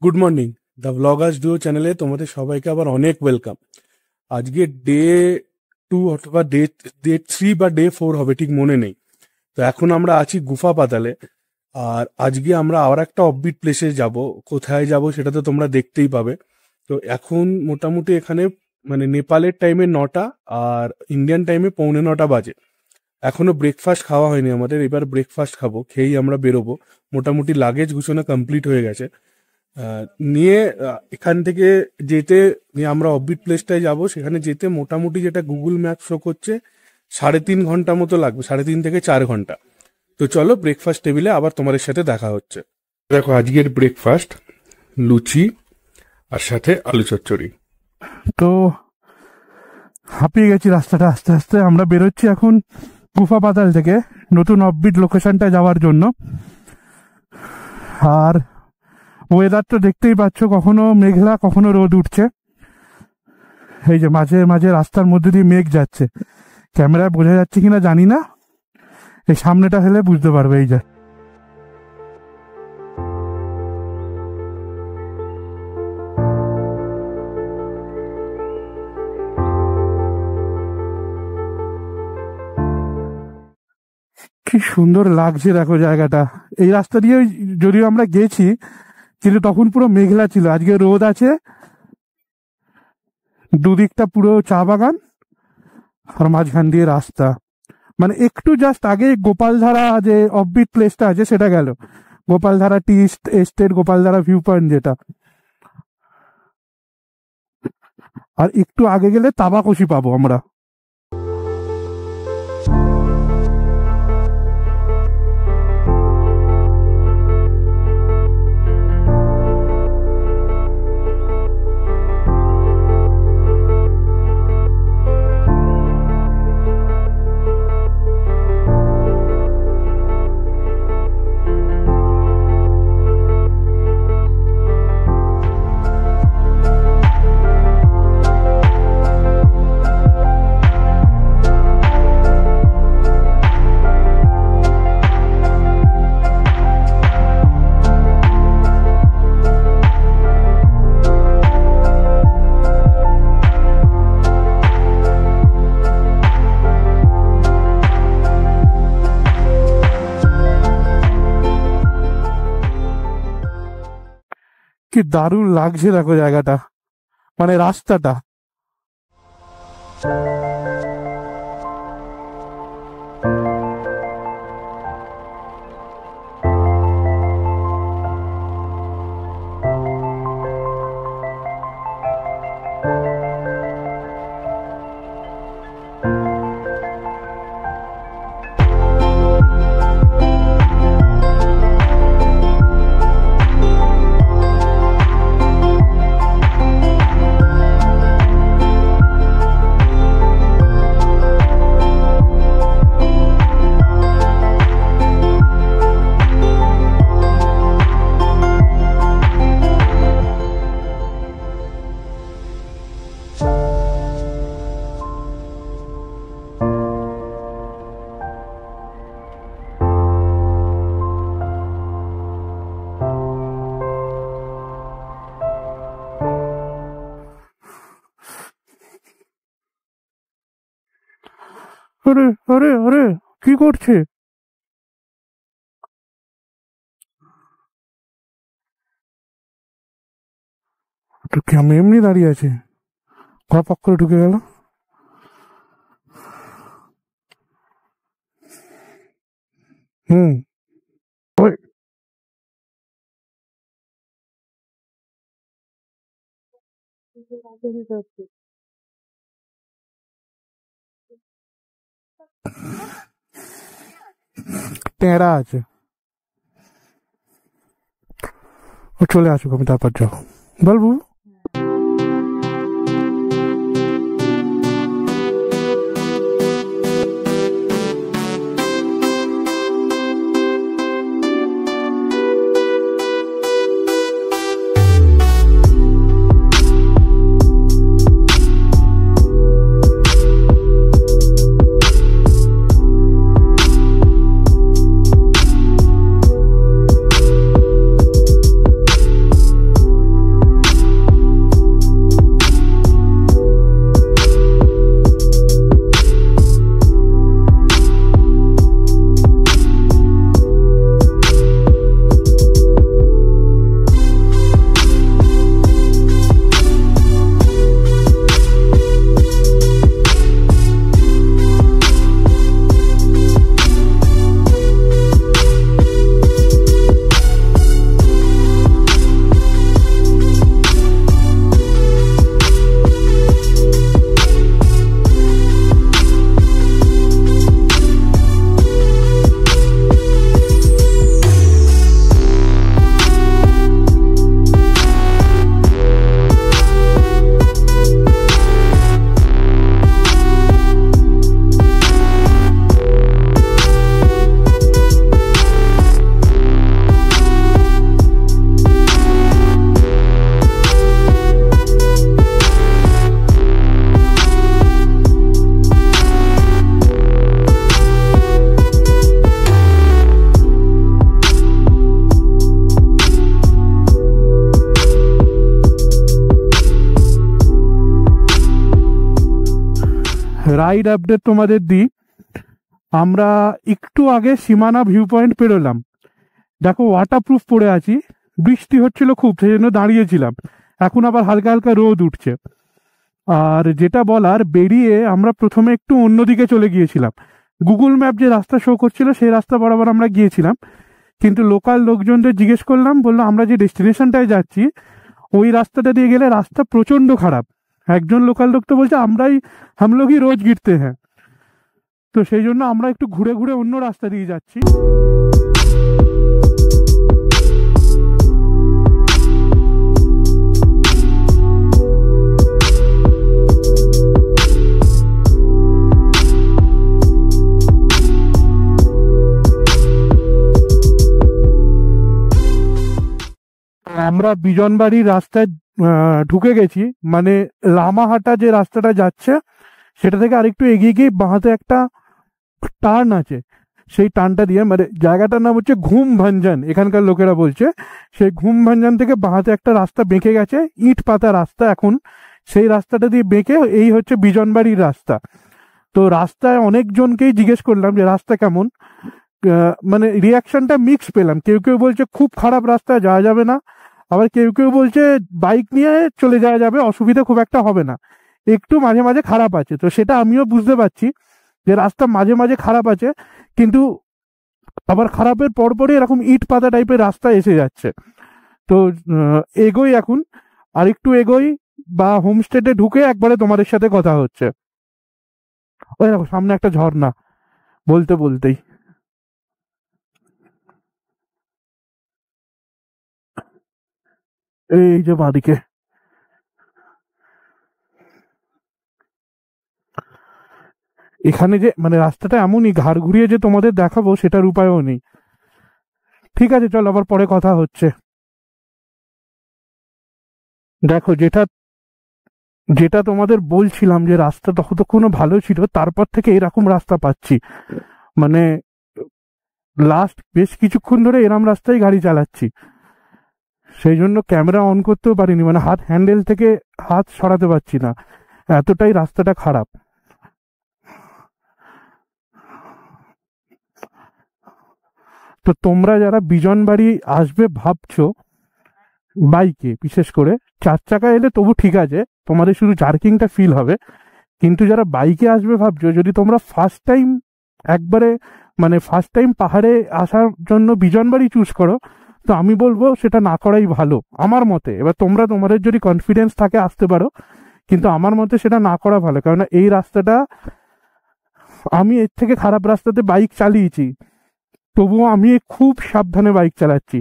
Good morning, the Bloggers duo চ্যানেলে তোমাদের সবাইকে আবার অনেক ওয়েলকাম। আজকে ডে 2 অথবা ডে 3 বা ডে 4 হবে, ঠিক মনে নেই। তো এখন আমরা আছি গুফা পাতালে, আর আজকে আমরা আবার একটা অফবিট প্লেসে যাব। কোথায় যাব সেটা তো তোমরা দেখতেই পাবে। তো এখন মোটামুটি এখানে মানে নেপালের টাইমে 9টা আর ইন্ডিয়ান টাইমে 9:45 বাজে। এখনো ব্রেকফাস্ট খাওয়া হয়নি আমাদের, এবার ব্রেকফাস্ট খাবো, খেয়েই আমরা বেরোবো। মোটামুটি লাগেজ গুছানো কমপ্লিট হয়ে গেছে। নিয়ে এখান থেকে যেতে নিয়ে আমরা অফবিট প্লেসটায় যাব। সেখানে যেতে মোটামুটি যেটা গুগল ম্যাপ শো করছে 3.5 ঘন্টা মতো লাগবে, 3.5 থেকে 4 ঘন্টা। তো চলো ব্রেকফাস্ট টেবিলে আবার তোমাদের সাথে দেখা হচ্ছে। দেখো আজকের ব্রেকফাস্ট লুচি আর সাথে আলু চচ্চড়ি। তো হাঁপিয়ে গেছি রাস্তাটা আস্তে আস্তে। আমরা বেরোচ্ছি এখন গুফা পাতাল থেকে নতুন অফবিট লোকেশনটা যাওয়ার জন্য। আর ওয়েদার তো দেখতেই পাচ্ছ, কখনো মেঘলা কখনো রোদ উঠছে। এই যে মাঝে মাঝে রাস্তার মধ্যে দিয়ে মেঘ যাচ্ছে, ক্যামেরায় বোঝা যাচ্ছে কিনা জানি না, এই সামনেটা হলে বুঝতে পারবে। এই যে কি সুন্দর লাগছে দেখো জায়গাটা। এই রাস্তা দিয়ে যদিও আমরা গেছি, কিন্তু তখন পুরো মেঘলা ছিল। আজকে রোদ আছে, দুদিকটা পুরো চা বাগান আর মাঝখান দিয়ে রাস্তা। মানে একটু জাস্ট আগে গোপালধারা যে অফবিট প্লেসটা আছে সেটা গেল, Gopaldhara tea estate, Gopaldhara view point যেটা। আর একটু আগে গেলে তাবাকশি পাবো আমরা। কি দারুণ লাগছে দেখো জায়গাটা, মানে রাস্তাটা। আরে আরে আরে কি করছে? তো কি আমি এমনি দাঁড়িয়ে আছি, ঘপক করে ঢুকে গেল। ওই টেরা আছে, ও চলে আসুক, আমি তারপর যাবো। বলবো রাইড আপডেট তোমাদের দিই। আমরা একটু আগে সীমানা ভিউ পয়েন্ট পেরোলাম, দেখো ওয়াটারপ্রুফ পরে আছি, বৃষ্টি হচ্ছিল খুব, সেই জন্য দাঁড়িয়েছিলাম। এখন আবার হালকা হালকা রোদ উঠছে। আর যেটা বলার, বেরিয়ে আমরা প্রথমে একটু অন্যদিকে চলে গিয়েছিলাম। গুগল ম্যাপ যে রাস্তা শো করছিল সেই রাস্তা বরাবর আমরা গিয়েছিলাম, কিন্তু লোকাল লোকজনদের জিজ্ঞেস করলাম, বললো আমরা যে ডেস্টিনেশনটায় যাচ্ছি ওই রাস্তাটা দিয়ে গেলে রাস্তা প্রচন্ড খারাপ। একজন লোকাল লোক তো বলছে হাম লোগই রোজ গিরতে হ্যাঁ। তো সেই জন্য আমরা একটু ঘুরে ঘুরে অন্য রাস্তা দিয়ে যাচ্ছি। আমরা বিজনবাড়ির রাস্তায় ঢুকে গেছি, মানে রামাহাটা যে রাস্তাটা যাচ্ছে সেটা থেকে আরেকটু এগিয়ে গিয়ে বাঁহাতে একটা টার্ন আছে, সেই টার্নটা দিয়ে, মানে জায়গাটার নাম হচ্ছে ঘুম ভাঞ্জান এখানকার লোকেরা বলছে। সেই ঘুম ভাঞ্জান থেকে বাঁহাতে একটা রাস্তা বেঁকে গেছে, ইট পাতা রাস্তা এখন, সেই রাস্তাটা দিয়ে বেঁকে এই হচ্ছে বিজনবাড়ির রাস্তা। তো রাস্তায় অনেকজনকেই জিজ্ঞেস করলাম যে রাস্তা কেমন, মানে রিয়াকশনটা মিক্স পেলাম। কেউ কেউ বলছে খুব খারাপ রাস্তা, যাওয়া যাবে না, আবার কেউ কেউ বলছে বাইক নিয়ে চলে যাওয়া যাবে, অসুবিধা খুব একটা হবে না, একটু মাঝে মাঝে খারাপ আছে। তো সেটা আমিও বুঝতে পারছি যে রাস্তা মাঝে মাঝে খারাপ আছে, কিন্তু আবার খারাপের পরপরই এরকম ইট পাতা টাইপের রাস্তা এসে যাচ্ছে। তো এগোই এখন, আর একটু এগোই বা হোমস্টেতে ঢুকে একবারে তোমাদের সাথে কথা হচ্ছে। ওই দেখো সামনে একটা ঝর্ণা বলতে বলতেই। এই যে বাঁদিকে এখানে যে মানে রাস্তাটা এমনই ঘাড় ঘুরিয়ে যে তোমাদের দেখাবো সেটার উপায়ও নেই। ঠিক আছে চল, আবার পরে কথা হচ্ছে। দেখো যেটা যেটা তোমাদের বলছিলাম যে রাস্তা ততক্ষণও ভালো ছিল, তারপর থেকে এরকম রাস্তা পাচ্ছি, মানে লাস্ট বেশ কিছুক্ষণ ধরে এরম রাস্তায় গাড়ি চালাচ্ছি, সেই জন্য ক্যামেরা অন করতেও পারিনি, মানে হাত হ্যান্ডেল থেকে হাত সরাতে পারছি না, এতটাই রাস্তাটা খারাপ। তো তোমরা যারা বিজনবাড়ি আসবে ভাবছো, বাইকে বিশেষ করে, চার চাকা এলে তবু ঠিক আছে, তোমাদের শুধু জার্কিংটা ফিল হবে, কিন্তু যারা বাইকে আসবে ভাবছো, যদি তোমরা ফার্স্ট টাইম একবারে মানে ফার্স্ট টাইম পাহাড়ে আসার জন্য বিজনবাড়ি চুজ করো, তো আমি বলবো সেটা না করাই ভালো আমার মতে। এবার তোমরা তোমাদের যদি কনফিডেন্স থাকে আসতে পারো, কিন্তু আমার মতে সেটা না করা ভালো, কারণ এই রাস্তাটা আমি এর থেকে খারাপ রাস্তাতে বাইক চালিয়েছি, তবুও আমি খুব সাবধানে বাইক চালাচ্ছি।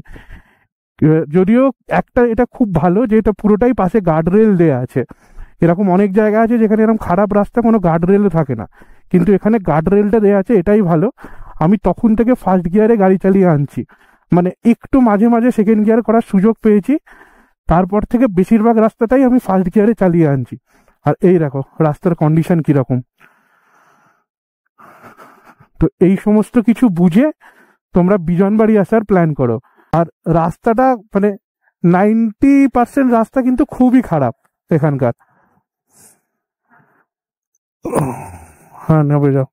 যদিও একটা এটা খুব ভালো যে এটা পুরোটাই পাশে গার্ডরেল দেয়া আছে, এরকম অনেক জায়গা আছে যেখানে এরকম খারাপ রাস্তা কোনো গার্ডরেলও থাকে না, কিন্তু এখানে গার্ডরেলটা দেওয়া আছে, এটাই ভালো। আমি তখন থেকে ফার্স্ট গিয়ারে গাড়ি চালিয়ে আনছি, মানে একটু মাঝে মাঝে সেকেন্ড গিয়ার করার সুযোগ পেয়েছি, তারপর থেকে বেশিরভাগ রাস্তাটাই আমি ফার্স্ট গিয়ারে চালিয়ে আনছি। আর এই দেখো রাস্তার কন্ডিশন কিরকম। তো এই সমস্ত কিছু বুঝে তোমরা বিজনবাড়ি আসার প্ল্যান করো। আর রাস্তাটা মানে 90% রাস্তা কিন্তু খুবই খারাপ এখানকার। হ্যাঁ নেবে যাও।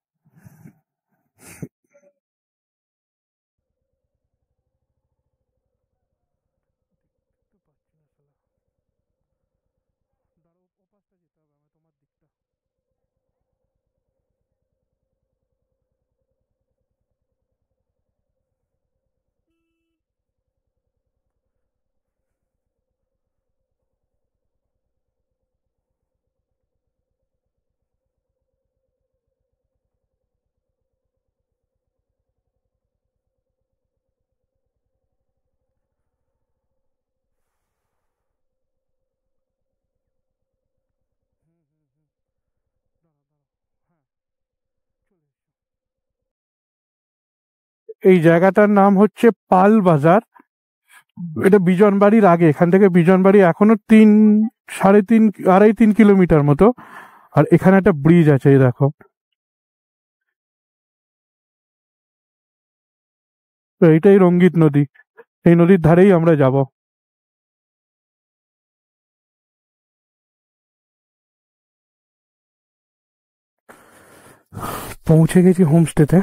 এই জায়গাটার নাম হচ্ছে পাল বাজার, এটা বিজনবাড়ির আগে, এখান থেকে বিজনবাড়ি এখনো 3 সাড়ে 3 আড়াই 3 কিলোমিটার মতো। আর এখানে একটা ব্রিজ আছে, এই দেখো, তো এইটাই রঙ্গিত নদী, এই নদীর ধারেই আমরা যাব। পৌঁছে গেছি হোমস্টেতে,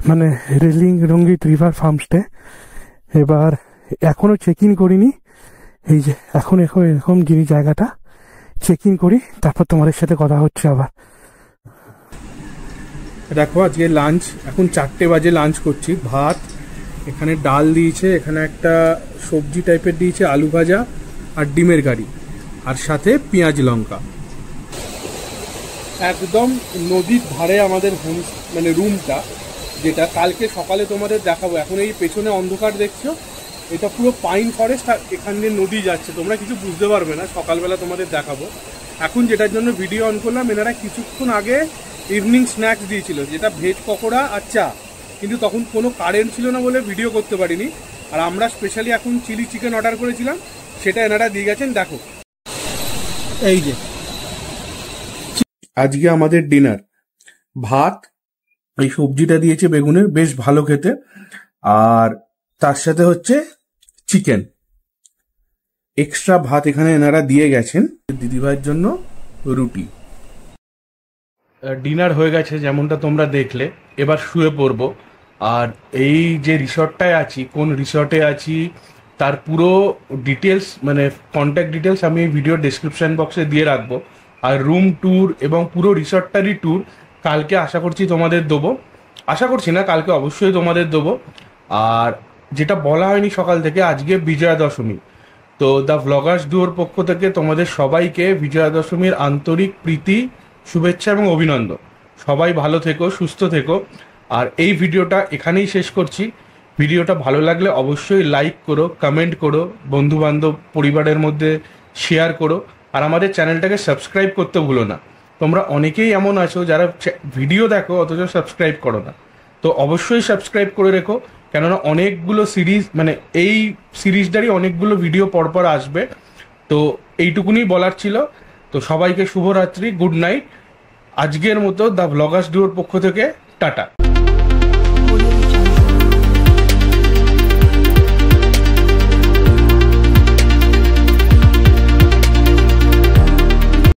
মানে রেলিং রঙ্গিত রিভার ফার্মস্টে। এবার এখনো চেক ইন করিনি, এই যে এখন এরকম যিনি জায়গাটা চেক ইন করি, তারপর তোমাদের সাথে কথা হচ্ছে আবার। দেখো আজকে লাঞ্চ, এখন 4টে বাজে, লাঞ্চ করছি। ভাত, এখানে ডাল দিয়েছে, এখানে একটা সবজি টাইপের দিয়েছে, আলু ভাজা আর ডিমের কারি, আর সাথে পেঁয়াজ লঙ্কা। একদম নদীর ধারে আমাদের হোম মানে রুমটা, যেটা কালকে সকালে তোমাদের দেখাবো। এখন এই পেছনে অন্ধকার দেখছো, এটা পুরো পাইন ফরেস্ট, আর এখান দিয়ে নদী যাচ্ছে, তোমরা কিছু বুঝতে পারবে না, সকালবেলা তোমাদের দেখাবো। এখন যেটার জন্য ভিডিও অন করলাম, এনারা কিছুক্ষণ আগে ইভিনিং স্ন্যাক্স দিয়েছিল, যেটা ভেজ পকোড়া আর চা, কিন্তু তখন কোনো কারেন্ট ছিল না বলে ভিডিও করতে পারিনি। আর আমরা স্পেশালি এখন চিলি চিকেন অর্ডার করেছিলাম, সেটা এনারা দিয়ে গেছেন। দেখো এই যে আজকে আমাদের ডিনার, ভাত, এই সবজিটা দিয়েছে বেগুনের, বেশ ভালো খেতে, আর তার সাথে হচ্ছে চিকেন। এক্সট্রা ভাত এখানে এনারা দিয়ে গেছেন। দিদিভাইয়ের জন্য রুটি। ডিনার হয়ে গেছে যেমনটা তোমরা দেখলে, এবার শুয়ে পড়বো। আর এই যে রিসর্টটায় আছি, কোন রিসর্টে আছি তার পুরো ডিটেলস, মানে কন্ট্যাক্ট ডিটেলস আমি এই ভিডিও ডেসক্রিপশন বক্সে দিয়ে রাখবো। আর রুম ট্যুর এবং পুরো রিসর্টটারই ট্যুর কালকে আশা করছি তোমাদের দেবো, আশা করছি না, কালকে অবশ্যই তোমাদের দেবো। আর যেটা বলা হয়নি সকাল থেকে, আজকে বিজয়া দশমী। তো দ্য ভ্লগার্স ডুয়োর পক্ষ থেকে তোমাদের সবাইকে বিজয়া দশমীর আন্তরিক প্রীতি, শুভেচ্ছা এবং অভিনন্দন। সবাই ভালো থেকো, সুস্থ থেকো। আর এই ভিডিওটা এখানেই শেষ করছি। ভিডিওটা ভালো লাগলে অবশ্যই লাইক করো, কমেন্ট করো, বন্ধু বান্ধব পরিবারের মধ্যে শেয়ার করো, আর আমাদের চ্যানেলটাকে সাবস্ক্রাইব করতে ভুলো না। তোমরা অনেকেই এমন আছো যারা ভিডিও দেখো অথচ সাবস্ক্রাইব করো না, তো অবশ্যই সাবস্ক্রাইব করে রেখো, কেননা অনেকগুলো সিরিজ, মানে এই সিরিজটারই অনেকগুলো ভিডিও পরপর আসবে। তো এইটুকুনি বলার ছিল। তো সবাইকে শুভরাত্রি, গুড নাইট। আজকের মতো দ্য ভ্লগার্স ডুয়োর পক্ষ থেকে টাটা।